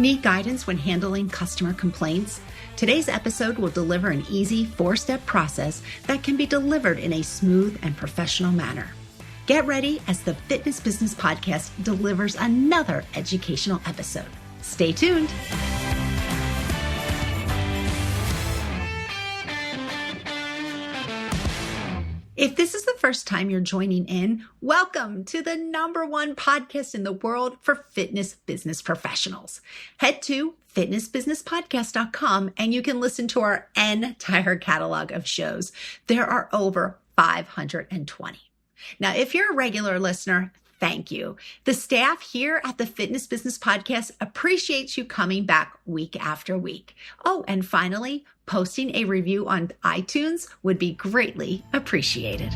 Need guidance when handling customer complaints? Today's episode will deliver an easy 4-step process that can be delivered in a smooth and professional manner. Get ready as the Fitness Business Podcast delivers another educational episode. Stay tuned. If this is the first time you're joining in, welcome to the #1 podcast in the world for fitness business professionals. Head to fitnessbusinesspodcast.com and you can listen to our entire catalog of shows. There are over 520. Now, if you're a regular listener, thank you. The staff here at the Fitness Business Podcast appreciates you coming back week after week. Oh, and finally, posting a review on iTunes would be greatly appreciated.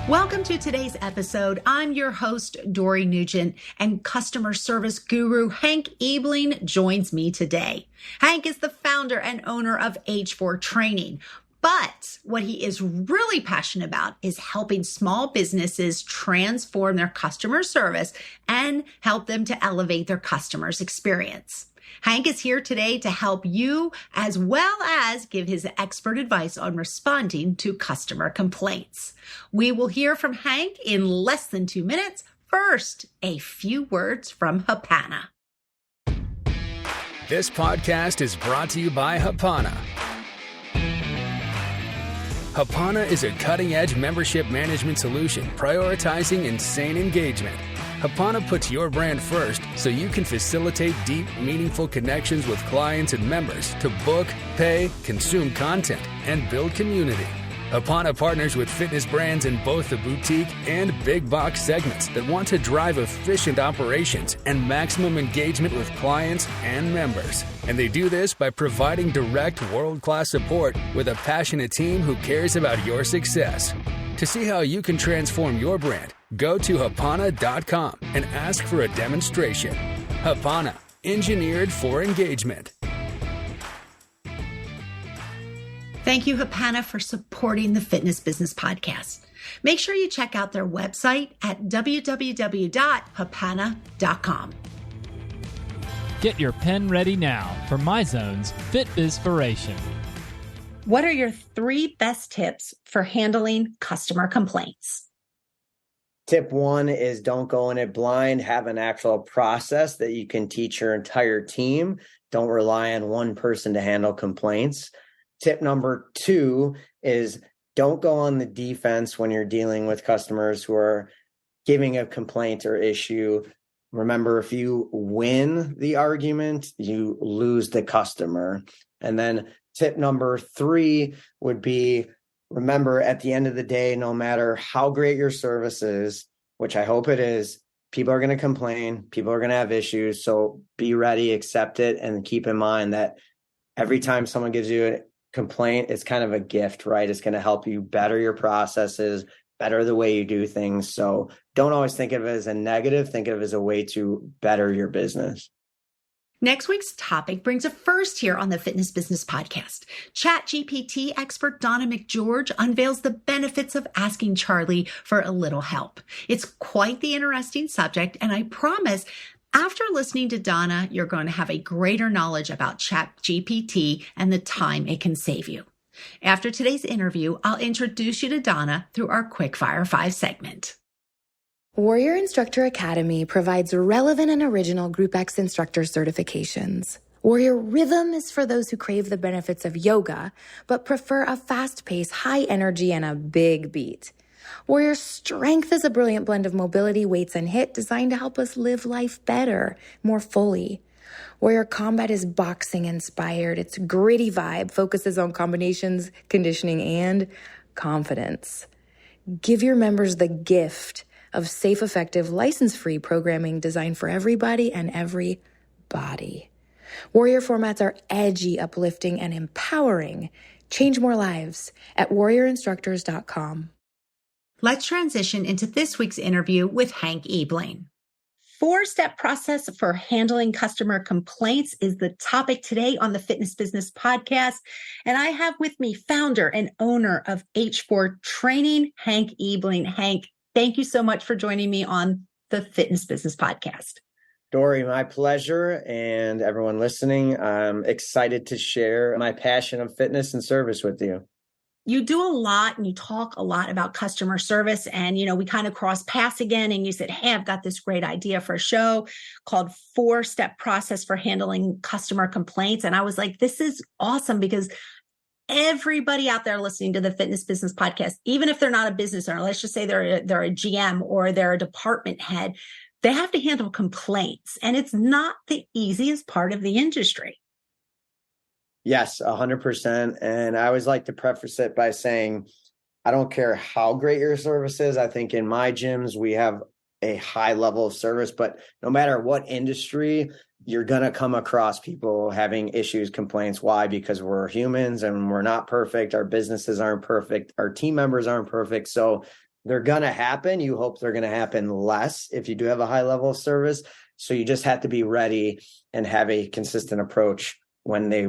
Welcome to today's episode. I'm your host, Dory Nugent, and customer service guru Hank Ebeling joins me today. Hank is the founder and owner of H4 Training, but what he is really passionate about is helping small businesses transform their customer service and help them to elevate their customers' experience. Hank is here today to help you as well as give his expert advice on responding to customer complaints. We will hear from Hank in less than 2 minutes. First, a few words from Hapana. This podcast is brought to you by Hapana. Hapana is a cutting-edge membership management solution prioritizing insane engagement. Hapana puts your brand first so you can facilitate deep, meaningful connections with clients and members to book, pay, consume content, and build community. Hapana partners with fitness brands in both the boutique and big box segments that want to drive efficient operations and maximum engagement with clients and members. And they do this by providing direct world-class support with a passionate team who cares about your success. To see how you can transform your brand, go to hapana.com and ask for a demonstration. Hapana, engineered for engagement. Thank you, Hapana, for supporting the Fitness Business Podcast. Make sure you check out their website at www.hapana.com. Get your pen ready now for MyZone's FitBizspiration. What are your 3 best tips for handling customer complaints? Tip 1 is don't go in it blind. Have an actual process that you can teach your entire team. Don't rely on one person to handle complaints. Tip number 2 is don't go on the defense when you're dealing with customers who are giving a complaint or issue. Remember, if you win the argument, you lose the customer. And then tip number 3 would be, remember, at the end of the day, no matter how great your service is, which I hope it is, people are going to complain, people are going to have issues. So be ready, accept it, and keep in mind that every time someone gives you a complaint, it's kind of a gift, right? It's going to help you better your processes, better the way you do things. So don't always think of it as a negative, think of it as a way to better your business. Next week's topic brings a first here on the Fitness Business Podcast. ChatGPT expert Donna McGeorge unveils the benefits of asking Charlie for a little help. It's quite the interesting subject, and I promise after listening to Donna, you're going to have a greater knowledge about ChatGPT and the time it can save you. After today's interview, I'll introduce you to Donna through our Quickfire 5 segment. Warrior Instructor Academy provides relevant and original Group X instructor certifications. Warrior Rhythm is for those who crave the benefits of yoga, but prefer a fast pace, high energy, and a big beat. Warrior Strength is a brilliant blend of mobility, weights, and HIIT designed to help us live life better, more fully. Warrior Combat is boxing inspired. Its gritty vibe focuses on combinations, conditioning, and confidence. Give your members the gift of safe, effective, license-free programming designed for everybody and every body. Warrior formats are edgy, uplifting, and empowering. Change more lives at warriorinstructors.com. Let's transition into this week's interview with Hank Ebeling. 4-step process for handling customer complaints is the topic today on the Fitness Business Podcast. And I have with me founder and owner of H4 Training, Hank Ebeling. Hank, thank you so much for joining me on the Fitness Business Podcast. Dory, my pleasure. And everyone listening, I'm excited to share my passion of fitness and service with you. You do a lot and you talk a lot about customer service, and, we kind of crossed paths again, and you said, hey, I've got this great idea for a show called 4-step process for handling customer complaints. And I was like, this is awesome, because everybody out there listening to the Fitness Business Podcast, even if they're not a business owner, let's just say they're a GM or they're a department head, they have to handle complaints, and it's not the easiest part of the industry. Yes, 100%. And I always like to preface it by saying, I don't care how great your service is. I think in my gyms, we have a high level of service, but no matter what industry, you're going to come across people having issues, complaints. Why? Because we're humans and we're not perfect. Our businesses aren't perfect. Our team members aren't perfect. So they're going to happen. You hope they're going to happen less if you do have a high level of service. So you just have to be ready and have a consistent approach when they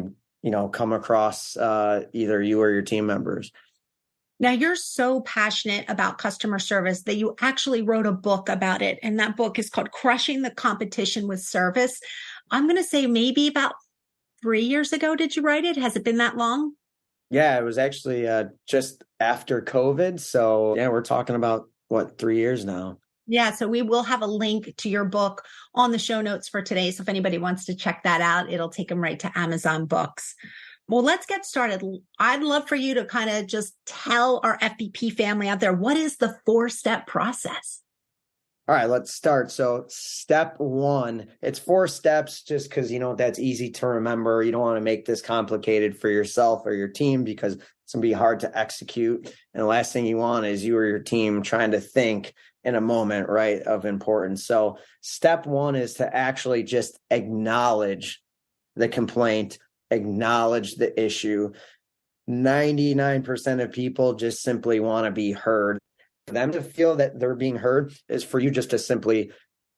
come across either you or your team members. Now, you're so passionate about customer service that you actually wrote a book about it. And that book is called Crushing the Competition with Service. I'm going to say maybe about 3 years ago. Did you write it? Has it been that long? Yeah, it was actually just after COVID. So yeah, we're talking about 3 years now. Yeah, so we will have a link to your book on the show notes for today. So if anybody wants to check that out, it'll take them right to Amazon Books. Well, let's get started. I'd love for you to kind of just tell our FBP family out there, what is the 4-step process? All right, let's start. So step 1, it's 4 steps just because, that's easy to remember. You don't want to make this complicated for yourself or your team because it's going to be hard to execute. And the last thing you want is you or your team trying to think in a moment, right, of importance. So step 1 is to actually just acknowledge the complaint, acknowledge the issue. 99% of people just simply want to be heard. For them to feel that they're being heard is for you just to simply,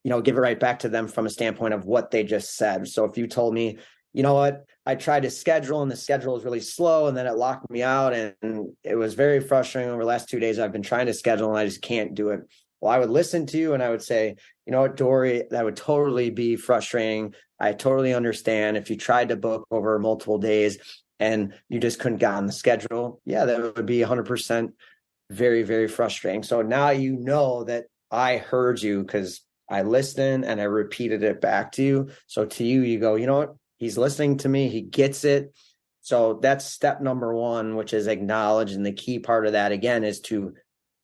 give it right back to them from a standpoint of what they just said. So if you told me, you know what, I tried to schedule and the schedule was really slow and then it locked me out and it was very frustrating over the last 2 days. I've been trying to schedule and I just can't do it. Well, I would listen to you and I would say, you know what, Dory, that would totally be frustrating. I totally understand if you tried to book over multiple days and you just couldn't get on the schedule. Yeah, that would be 100% very, very frustrating. So now you know that I heard you because I listened and I repeated it back to you. So to you, you go, you know what, he's listening to me. He gets it. So that's step number 1, which is acknowledge. And the key part of that, again, is to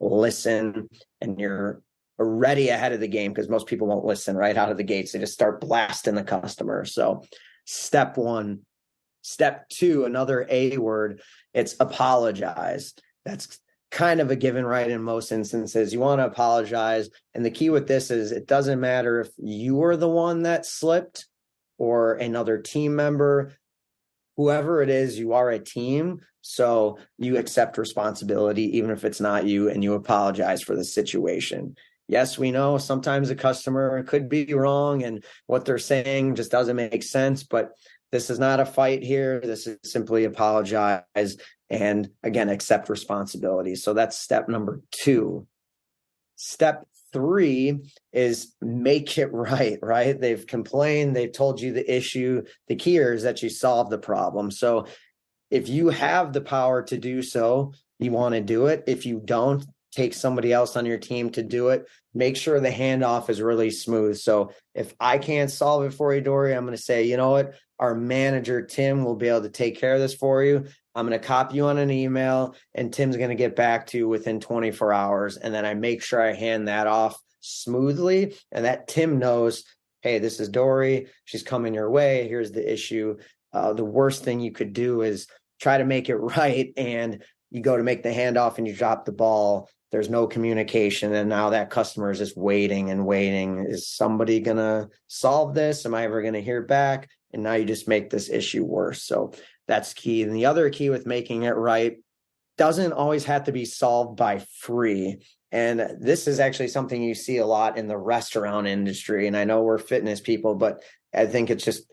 listen, and you're already ahead of the game because most people won't listen right out of the gates. They just start blasting the customer. So step 1. Step 2, another A word, it's apologize. That's kind of a given, right? In most instances, you want to apologize. And the key with this is it doesn't matter if you were the one that slipped or another team member, whoever it is, you are a team. So you accept responsibility, even if it's not you, and you apologize for the situation. Yes, we know sometimes a customer could be wrong and what they're saying just doesn't make sense, but this is not a fight here. This is simply apologize and, again, accept responsibility. So that's step number 2. Step 3 is make it right? They've complained. They've told you the issue. The key here is that you solve the problem. So if you have the power to do so, you want to do it. If you don't, take somebody else on your team to do it. Make sure the handoff is really smooth. So if I can't solve it for you, Dory, I'm going to say, you know what? Our manager, Tim, will be able to take care of this for you. I'm going to copy you on an email and Tim's going to get back to you within 24 hours. And then I make sure I hand that off smoothly and that Tim knows, hey, this is Dory. She's coming your way. Here's the issue. The worst thing you could do is try to make it right. And you go to make the handoff and you drop the ball. There's no communication. And now that customer is just waiting and waiting. Is somebody going to solve this? Am I ever going to hear back? And now you just make this issue worse. So that's key. And the other key with making it right doesn't always have to be solved by free. And this is actually something you see a lot in the restaurant industry. And I know we're fitness people, but I think it's just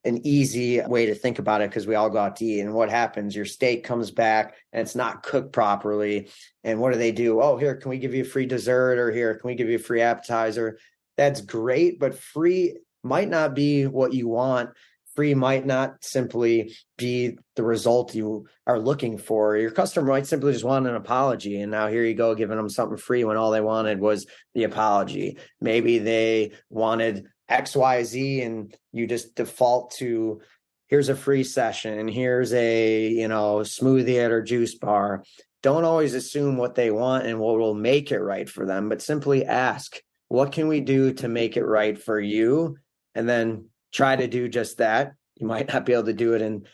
an easy way to think about it because we all go out to eat. And what happens? Your steak comes back and it's not cooked properly. And what do? Oh, here, can we give you a free dessert? Or here, can we give you a free appetizer? That's great, but free might not be what you want. Free might not simply be the result you are looking for. Your customer might simply just want an apology. And now here you go, giving them something free when all they wanted was the apology. Maybe they wanted XYZ and you just default to, here's a free session. Here's a, smoothie at our juice bar. Don't always assume what they want and what will make it right for them, but simply ask, what can we do to make it right for you? And then try to do just that. You might not be able to do it in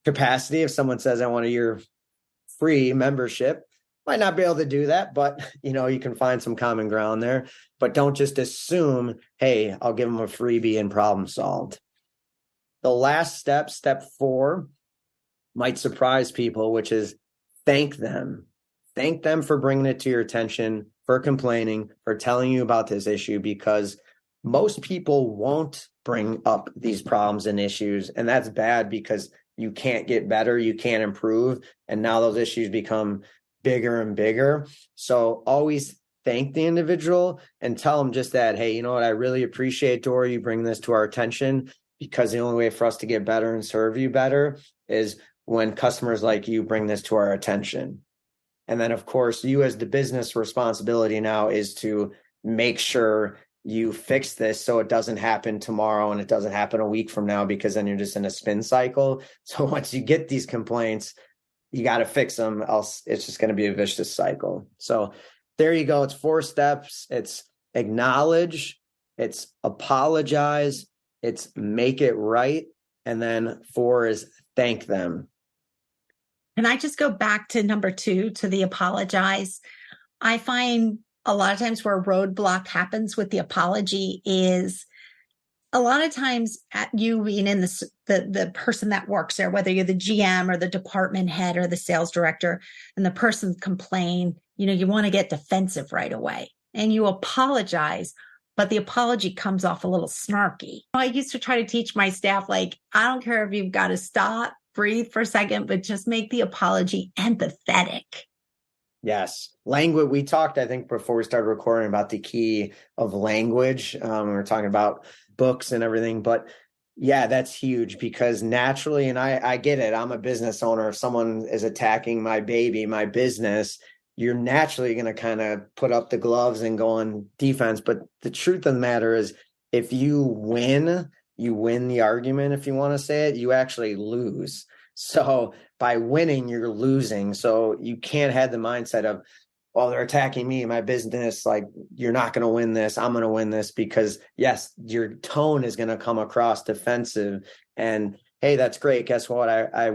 capacity. If someone says, I want a year free membership, might not be able to do that, but you can find some common ground there. But don't just assume, hey, I'll give them a freebie and problem solved. The last step, step 4, might surprise people, which is thank them. Thank them for bringing it to your attention, for complaining, for telling you about this issue, because most people won't bring up these problems and issues. And that's bad because you can't get better, you can't improve. And now those issues become bigger and bigger. So always thank the individual and tell them just that, hey, you know what? I really appreciate, Dory, you bring this to our attention, because the only way for us to get better and serve you better is when customers like you bring this to our attention. And then, of course, you as the business responsibility now is to make sure you fix this so it doesn't happen tomorrow and it doesn't happen a week from now, because then you're just in a spin cycle. So once you get these complaints, you got to fix them, else it's just going to be a vicious cycle. So there you go. It's 4 steps. It's acknowledge, it's apologize, it's make it right. And then 4 is thank them. Can I just go back to number 2, to the apologize? I find a lot of times where a roadblock happens with the apology is a lot of times at you being in the person that works there, whether you're the GM or the department head or the sales director, and the person complain, you want to get defensive right away and you apologize, but the apology comes off a little snarky. I used to try to teach my staff, I don't care if you've got to stop, breathe for a second, but just make the apology empathetic. Yes. Language. We talked, I think, before we started recording about the key of language. We were talking about books and everything, but yeah, that's huge, because naturally, and I get it, I'm a business owner. If someone is attacking my baby, my business, you're naturally going to kind of put up the gloves and go on defense. But the truth of the matter is, if you win the argument, if you want to say it, you actually lose. So by winning, you're losing. So you can't have the mindset of, well, they're attacking me, my business, you're not going to win this, I'm going to win this, because yes, your tone is going to come across defensive. And hey, that's great. Guess what? I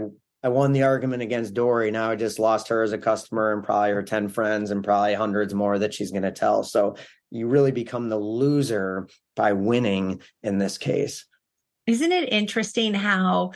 won the argument against Dory. Now I just lost her as a customer and probably her 10 friends and probably hundreds more that she's going to tell. So you really become the loser by winning in this case. Isn't it interesting how,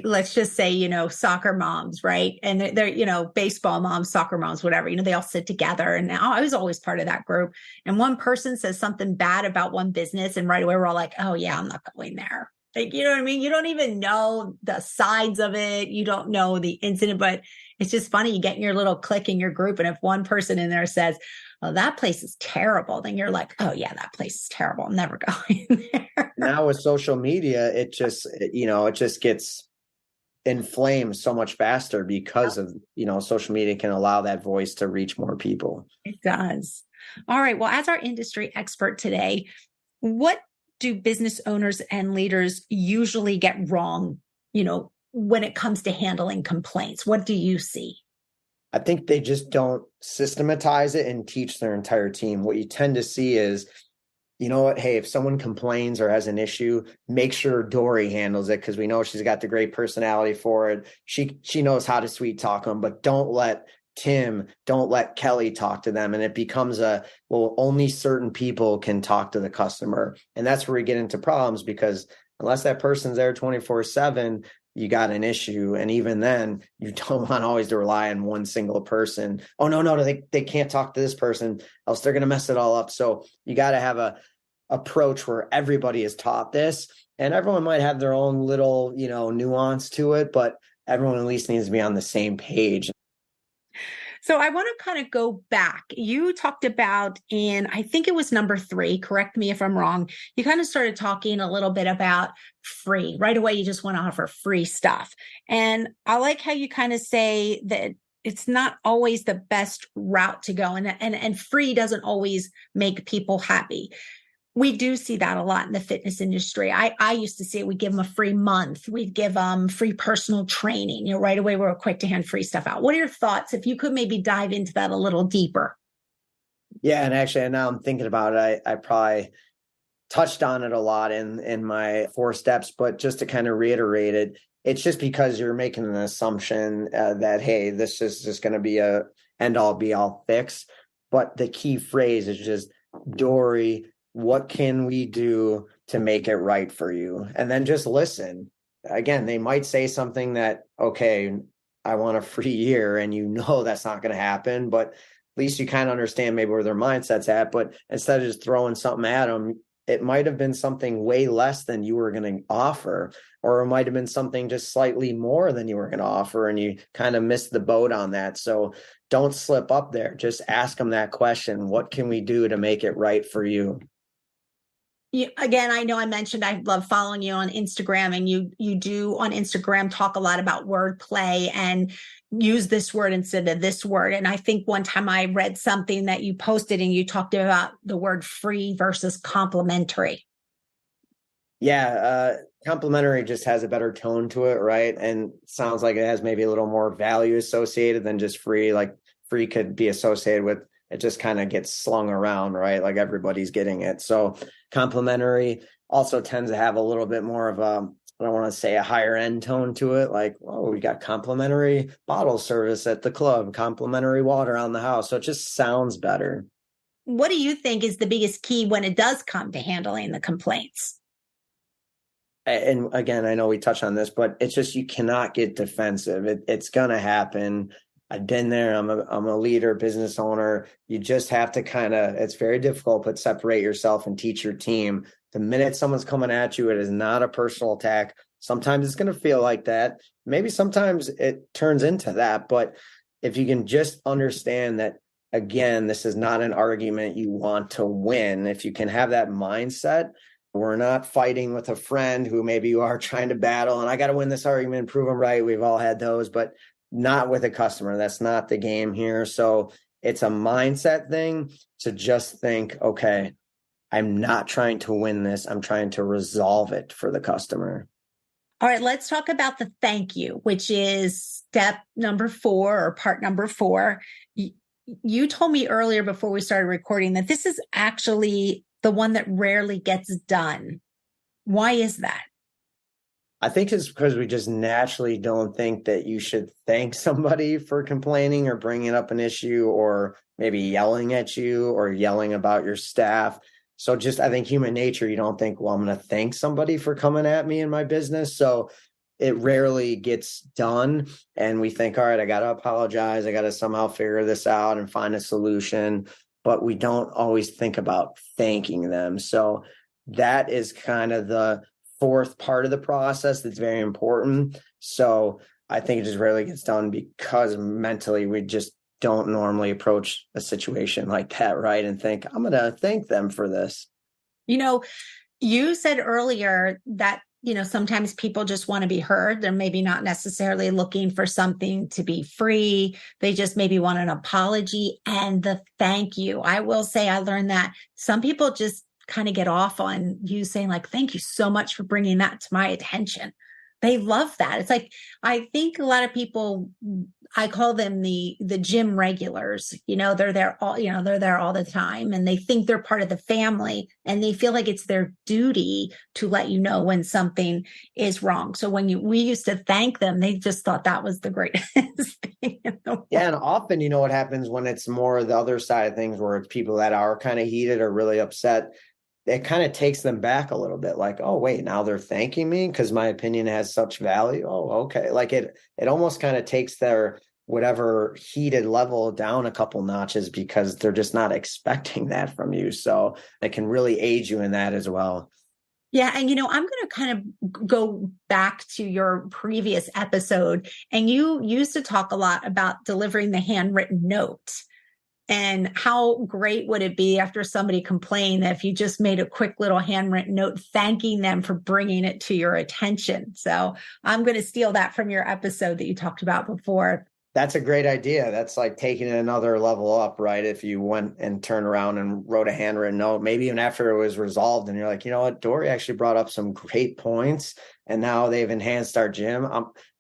let's just say, soccer moms, right? And they're, baseball moms, soccer moms, whatever, they all sit together. And now I was always part of that group. And one person says something bad about one business, and right away we're all like, oh yeah, I'm not going there. You know what I mean? You don't even know the sides of it. You don't know the incident, but it's just funny. You get in your little clique in your group. And if one person in there says, oh, that place is terrible, then you're like, oh yeah, that place is terrible, I'm never going there. Now with social media, it just gets inflamed so much faster because of, social media can allow that voice to reach more people. It does. All right. Well, as our industry expert today, what do business owners and leaders usually get wrong, when it comes to handling complaints? What do you see? I think they just don't systematize it and teach their entire team. What you tend to see is, you know what, hey, if someone complains or has an issue, make sure Dory handles it, because we know she's got the great personality for it. She knows how to sweet talk them, but don't let Kelly talk to them. And it becomes only certain people can talk to the customer. And that's where we get into problems, because unless that person's there 24/7, you got an issue. And even then, you don't want always to rely on one single person. Oh, no, they can't talk to this person, else they're going to mess it all up. So you got to have a approach where everybody is taught this, and everyone might have their own little, nuance to it, but everyone at least needs to be on the same page. So I want to kind of go back. You talked about I think it was number 3, correct me if I'm wrong. You kind of started talking a little bit about free. Right away, you just want to offer free stuff. And I like how you kind of say that it's not always the best route to go. And free doesn't always make people happy. We do see that a lot in the fitness industry. I used to see it. We'd give them a free month. We'd give them free personal training. Right away, we were quick to hand free stuff out. What are your thoughts? If you could maybe dive into that a little deeper. Yeah. And actually, now I'm thinking about it, I probably touched on it a lot in my 4 steps, but just to kind of reiterate it, it's just because you're making an assumption that, hey, this is just going to be a end all be all fix. But the key phrase is just, Dory, what can we do to make it right for you? And then just listen. Again, they might say something that, okay, I want a free year, and that's not going to happen, but at least you kind of understand maybe where their mindset's at. But instead of just throwing something at them, it might have been something way less than you were going to offer, or it might have been something just slightly more than you were going to offer, and you kind of missed the boat on that. So don't slip up there. Just ask them that question. What can we do to make it right for you? Again, I know I mentioned I love following you on Instagram, and you do on Instagram talk a lot about wordplay and use this word instead of this word. And I think one time I read something that you posted and you talked about the word free versus complimentary. Yeah, complimentary just has a better tone to it, right? And sounds like it has maybe a little more value associated than just free. Like free could be associated with, it just kind of gets slung around, right? Like everybody's getting it. So complimentary also tends to have a little bit more of I don't want to say a higher end tone to it. Like, oh, we got complimentary bottle service at the club, complimentary water on the house. So it just sounds better. What do you think is the biggest key when it does come to handling the complaints? And again, I know we touched on this, but it's just, you cannot get defensive. It's going to happen. I've been there. I'm a leader, business owner. You just have to it's very difficult, but separate yourself and teach your team. The minute someone's coming at you, it is not a personal attack. Sometimes it's going to feel like that. Maybe sometimes it turns into that. But if you can just understand that, again, this is not an argument you want to win. If you can have that mindset, we're not fighting with a friend who maybe you are trying to battle, and I got to win this argument and prove them right. We've all had those, but not with a customer. That's not the game here. So it's a mindset thing to just think, okay, I'm not trying to win this. I'm trying to resolve it for the customer. All right, let's talk about the thank you, which is step number 4 or part number 4. You told me earlier before we started recording that this is actually the one that rarely gets done. Why is that? I think it's because we just naturally don't think that you should thank somebody for complaining or bringing up an issue, or maybe yelling at you or yelling about your staff. So just, I think human nature, you don't think, well, I'm going to thank somebody for coming at me in my business. So it rarely gets done. And we think, all right, I got to apologize. I got to somehow figure this out and find a solution. But we don't always think about thanking them. So that is kind of the 4th part of the process that's very important. So I think it just rarely gets done because mentally we just don't normally approach a situation like that, right? And think, I'm going to thank them for this. You said earlier that, sometimes people just want to be heard. They're maybe not necessarily looking for something to be free. They just maybe want an apology and the thank you. I will say I learned that some people just kind of get off on you saying like, thank you so much for bringing that to my attention. They love that. It's like, I think a lot of people, I call them the gym regulars, they're there all, they're there all the time, and they think they're part of the family, and they feel like it's their duty to let you know when something is wrong. So when we used to thank them, they just thought that was the greatest thing in the world. Yeah. And often, what happens when it's more the other side of things, where it's people that are kind of heated or really upset, it kind of takes them back a little bit, like, oh, wait, now they're thanking me because my opinion has such value. Oh, okay. Like it almost kind of takes their whatever heated level down a couple notches because they're just not expecting that from you. So it can really aid you in that as well. Yeah. And, I'm going to kind of go back to your previous episode, and you used to talk a lot about delivering the handwritten note. And how great would it be after somebody complained that if you just made a quick little handwritten note thanking them for bringing it to your attention? So I'm going to steal that from your episode that you talked about before. That's a great idea. That's like taking it another level up, right? If you went and turned around and wrote a handwritten note, maybe even after it was resolved and you're like, you know what, Dory actually brought up some great points and now they've enhanced our gym.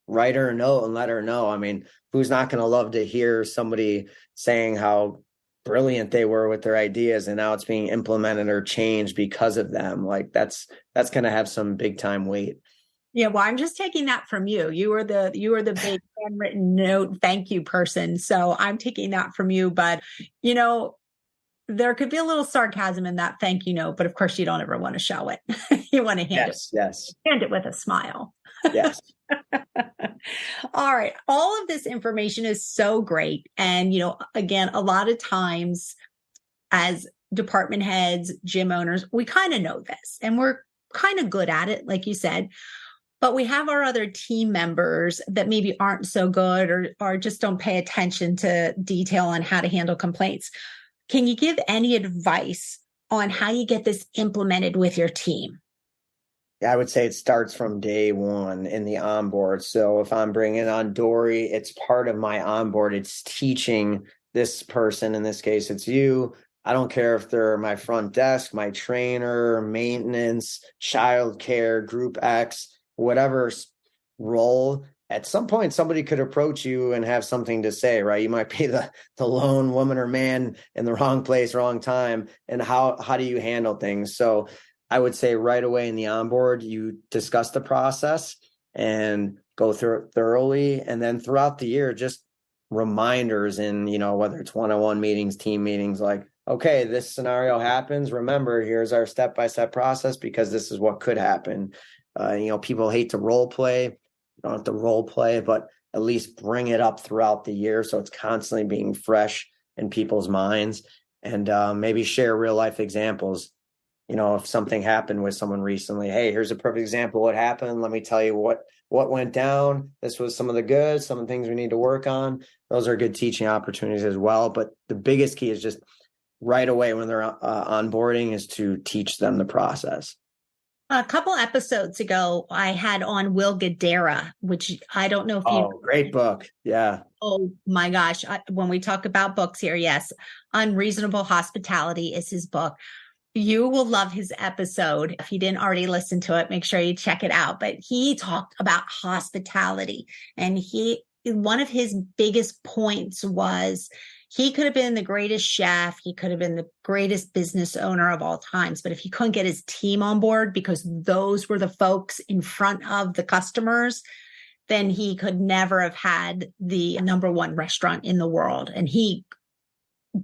Write her a note and let her know. I mean, who's not going to love to hear somebody saying how brilliant they were with their ideas and now it's being implemented or changed because of them? Like that's going to have some big time weight. Yeah, well, I'm just taking that from you. You were the big handwritten note thank you person. So I'm taking that from you. But there could be a little sarcasm in that thank you note, but of course you don't ever want to show it. You want to hand it with a smile. Yes. All right. All of this information is so great. And, again, a lot of times as department heads, gym owners, we kind of know this and we're kind of good at it, like you said, but we have our other team members that maybe aren't so good or just don't pay attention to detail on how to handle complaints. Can you give any advice on how you get this implemented with your team? Yeah, I would say it starts from day one in the onboard. So if I'm bringing on Dory, it's part of my onboard. It's teaching this person, in this case, it's you. I don't care if they're my front desk, my trainer, maintenance, childcare, group X, whatever role. At some point, somebody could approach you and have something to say, right? You might be the lone woman or man in the wrong place, wrong time. And how do you handle things? So I would say right away in the onboard, you discuss the process and go through it thoroughly. And then throughout the year, just reminders in, whether it's one-on-one meetings, team meetings, like, okay, this scenario happens. Remember, here's our step-by-step process because this is what could happen. People hate to role play. You don't have to role play, but at least bring it up throughout the year so it's constantly being fresh in people's minds, and maybe share real life examples. If something happened with someone recently, hey, here's a perfect example of what happened. Let me tell you what went down. This was some of the good, some of the things we need to work on. Those are good teaching opportunities as well. But the biggest key is just right away when they're onboarding is to teach them the process. A couple episodes ago, I had on Will Guidara, which I don't know if you... Oh, great book. Yeah. Oh my gosh. When we talk about books here, yes. Unreasonable Hospitality is his book. You will love his episode. If you didn't already listen to it, make sure you check it out. But he talked about hospitality, and one of his biggest points was he could have been the greatest chef. He could have been the greatest business owner of all times. But if he couldn't get his team on board because those were the folks in front of the customers, then he could never have had the number one restaurant in the world. And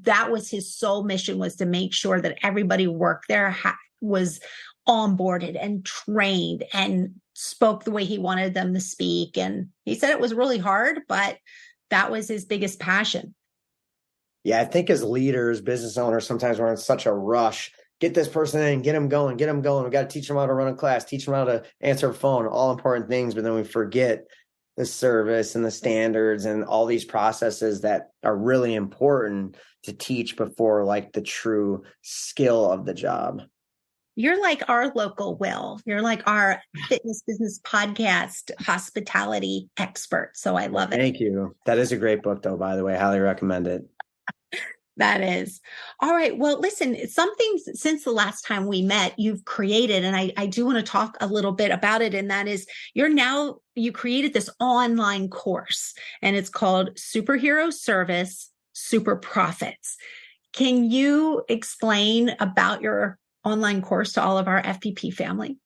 that was his sole mission, was to make sure that everybody who worked there was onboarded and trained and spoke the way he wanted them to speak. And he said it was really hard, but that was his biggest passion. Yeah, I think as leaders, business owners, sometimes we're in such a rush. Get this person in, get them going. We got to teach them how to run a class, teach them how to answer a phone, all important things. But then we forget the service and the standards and all these processes that are really important to teach before like the true skill of the job. You're like our local Will. You're like our fitness business podcast hospitality expert. So I love it. Thank you. That is a great book though, by the way. Highly recommend it. That is. All right. Well, listen, something since the last time we met, you've created, and I do want to talk a little bit about it. And that is you created this online course, and it's called Superhero Service, Super Profits. Can you explain about your online course to all of our FPP family?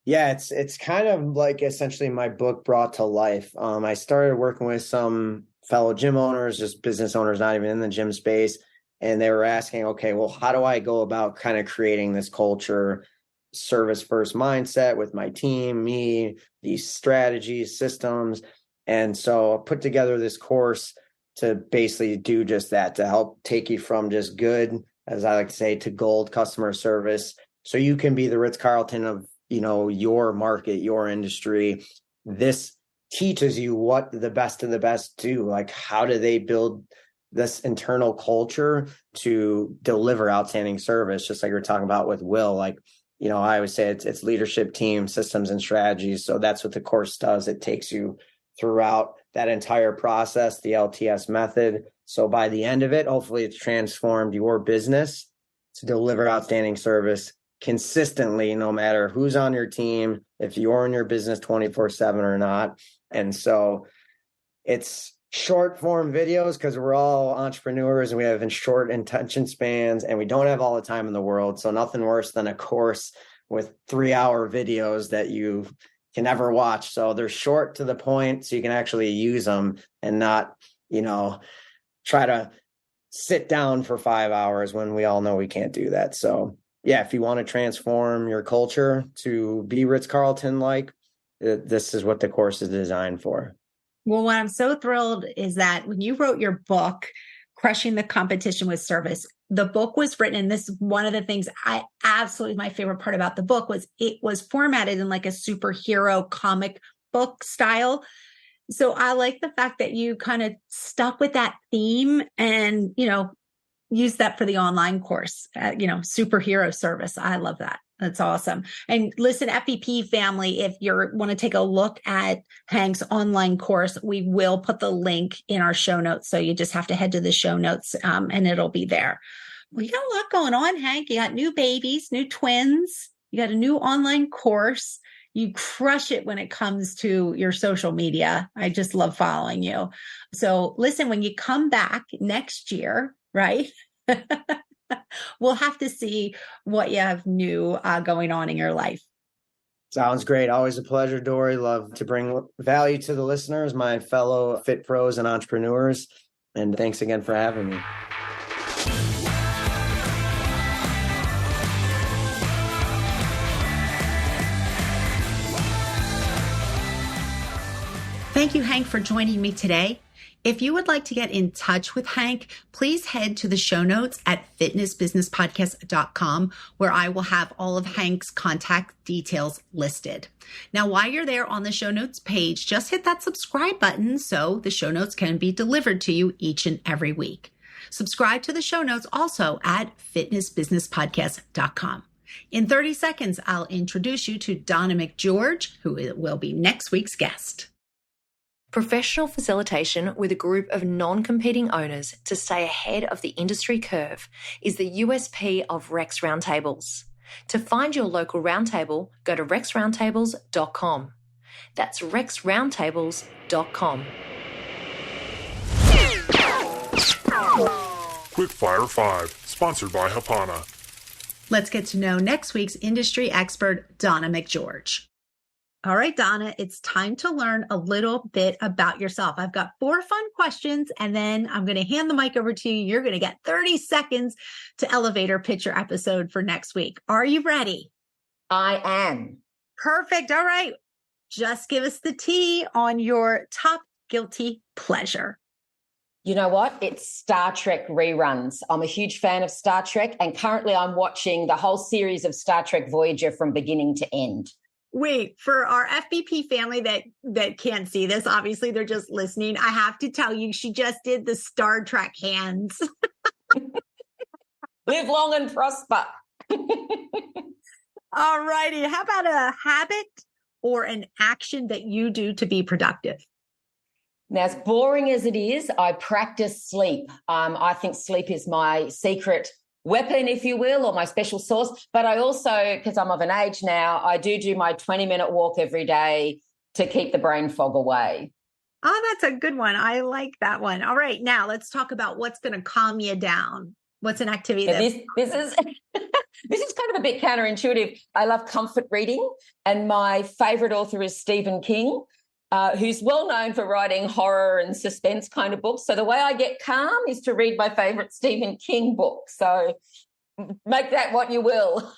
Yeah, it's kind of like essentially my book brought to life. I started working with some fellow gym owners, just business owners, not even in the gym space. and they were asking, okay, well, how do I go about kind of creating this culture, service first mindset with my team, me, these strategies, systems. And so I put together this course to basically do just that, to help take you from just good, as I like to say, to gold customer service. So you can be the Ritz-Carlton of, your market, your industry. This teaches you what the best of the best do. Like, how do they build this internal culture to deliver outstanding service? Just like we were talking about with Will, like, I always say it's leadership, team, systems, and strategies. So that's what the course does. It takes you throughout that entire process, the LTS method. So by the end of it, hopefully it's transformed your business to deliver outstanding service consistently, no matter who's on your team, if you're in your business 24/7 or not. And so it's short form videos because we're all entrepreneurs and we have short attention spans and we don't have all the time in the world. So nothing worse than a course with 3-hour videos that you can never watch. So they're short to the point so you can actually use them and not, try to sit down for 5 hours when we all know we can't do that. So yeah, if you want to transform your culture to be Ritz-Carlton like, this is what the course is designed for. Well, what I'm so thrilled is that when you wrote your book, Crushing the Competition with Service, the book was written, and this is one of the things my favorite part about the book was it was formatted in like a superhero comic book style. So I like the fact that you kind of stuck with that theme and, use that for the online course, superhero service. I love that. That's awesome. And listen, FEP family, if you want to take a look at Hank's online course, we will put the link in our show notes. So you just have to head to the show notes and it'll be there. Well, you got a lot going on, Hank. You got new babies, new twins. You got a new online course. You crush it when it comes to your social media. I just love following you. So listen, when you come back next year, right? We'll have to see what you have new going on in your life. Sounds great. Always a pleasure, Dory. Love to bring value to the listeners, my fellow fit pros and entrepreneurs. And thanks again for having me. Thank you, Hank, for joining me today. If you would like to get in touch with Hank, please head to the show notes at fitnessbusinesspodcast.com, where I will have all of Hank's contact details listed. Now, while you're there on the show notes page, just hit that subscribe button so the show notes can be delivered to you each and every week. Subscribe to the show notes also at fitnessbusinesspodcast.com. In 30 seconds, I'll introduce you to Donna McGeorge, who will be next week's guest. Professional facilitation with a group of non-competing owners to stay ahead of the industry curve is the USP of Rex Roundtables. To find your local roundtable, go to rexroundtables.com. That's rexroundtables.com. Quickfire 5, sponsored by Hapana. Let's get to know next week's industry expert, Donna McGeorge. All right, Donna, it's time to learn a little bit about yourself. I've got 4 fun questions, and then I'm going to hand the mic over to you. You're going to get 30 seconds to elevator pitch your episode for next week. Are you ready? I am. Perfect. All right. Just give us the tea on your top guilty pleasure. You know what? It's Star Trek reruns. I'm a huge fan of Star Trek, and currently I'm watching the whole series of Star Trek Voyager from beginning to end. Wait, for our FBP family that can't see this, obviously they're just listening. I have to tell you, she just did the Star Trek hands. Live long and prosper. All righty. How about a habit or an action that you do to be productive? Now, as boring as it is, I practice sleep. I think sleep is my secret weapon, if you will, or my special sauce. But I also, because I'm of an age now, I do my 20-minute walk every day to keep the brain fog away. Oh, that's a good one. I like that one. All right. Now let's talk about what's going to calm you down. What's an activity that this is this is kind of a bit counterintuitive. I love comfort reading, and my favorite author is Stephen King. who's well known for writing horror and suspense kind of books. So the way I get calm is to read my favourite Stephen King book. So make that what you will.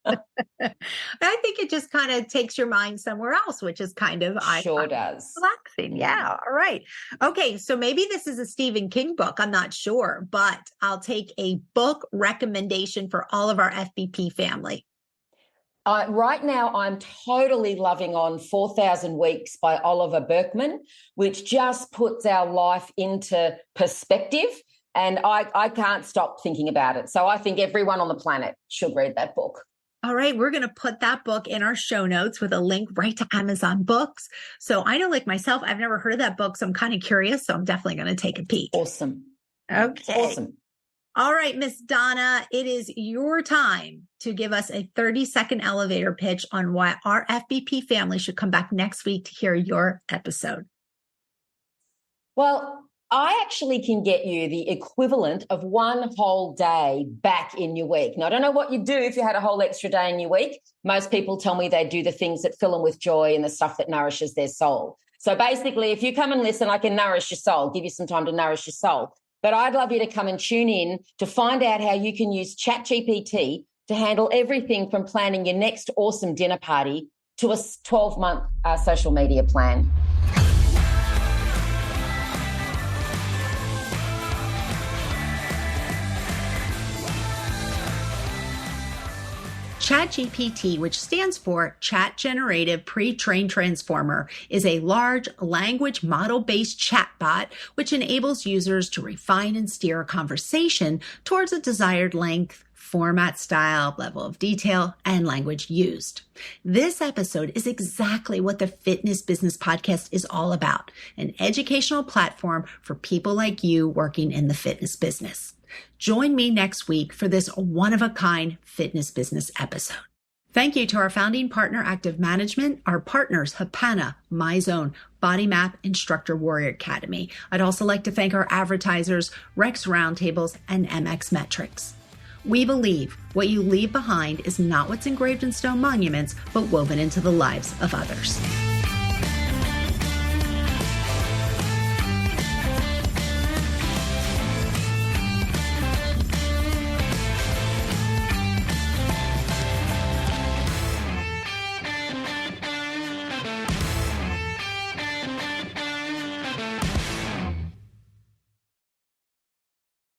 I think it just kind of takes your mind somewhere else, which is kind of sure does. Relaxing. Yeah. All right. Okay. So maybe this is a Stephen King book. I'm not sure, but I'll take a book recommendation for all of our FBP family. Right now, I'm totally loving on 4,000 Weeks by Oliver Burkeman, which just puts our life into perspective. And I can't stop thinking about it. So I think everyone on the planet should read that book. All right, we're going to put that book in our show notes with a link right to Amazon Books. So I know, like myself, I've never heard of that book, so I'm kind of curious. So I'm definitely going to take a peek. Awesome. Okay. Awesome. All right, Miss Donna, it is your time to give us a 30-second elevator pitch on why our FBP family should come back next week to hear your episode. Well, I actually can get you the equivalent of one whole day back in your week. Now, I don't know what you'd do if you had a whole extra day in your week. Most people tell me they do the things that fill them with joy and the stuff that nourishes their soul. So basically, if you come and listen, I can nourish your soul, give you some time to nourish your soul. But I'd love you to come and tune in to find out how you can use ChatGPT to handle everything from planning your next awesome dinner party to a 12-month social media plan. ChatGPT, which stands for Chat Generative Pre-trained Transformer, is a large language model-based chatbot which enables users to refine and steer a conversation towards a desired length, format, style, level of detail, and language used. This episode is exactly what the Fitness Business Podcast is all about, an educational platform for people like you working in the fitness business. Join me next week for this one-of-a-kind fitness business episode. Thank you to our founding partner, Active Management, our partners, Hapana, MyZone, BodyMap, Instructor Warrior Academy. I'd also like to thank our advertisers, Rex Roundtables, and MX Metrics. We believe what you leave behind is not what's engraved in stone monuments, but woven into the lives of others.